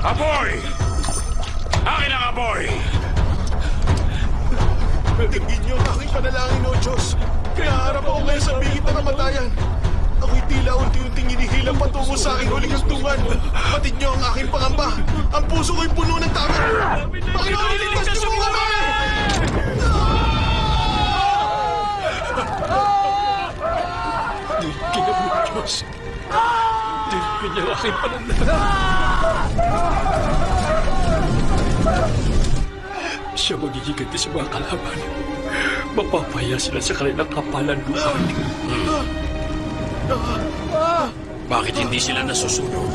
Apoy! Akin ang apoy! Tingin niyo ang aking panalangin, O Diyos. Kaya harap ako ngayon sa bingit na kamatayan. Ako'y tila unti-unting inihilang patungo sa aking huling hagtungan. Patid niyo ang aking pangamba. Ang puso ko'y puno ng takot. Panginoon, iligtas niyo po kami! Dinigin mo, Diyos. Dinigin niya ang aking pananalaangin. Siya magigiganti sa mga kalaban. Mapapaya sila sa kanilang kapalanduan. Bakit hindi sila nasusunog?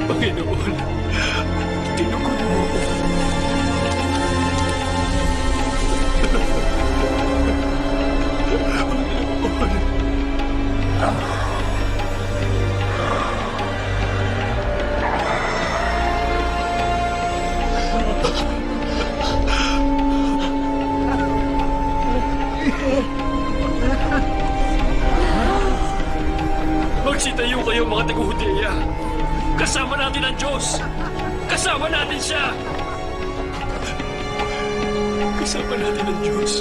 Panginoon, tinugon mo ako. Magsitayo kayo mga taga-Hudeya. Kasama natin ang Diyos! Kasama natin siya! Kasama natin ang Diyos.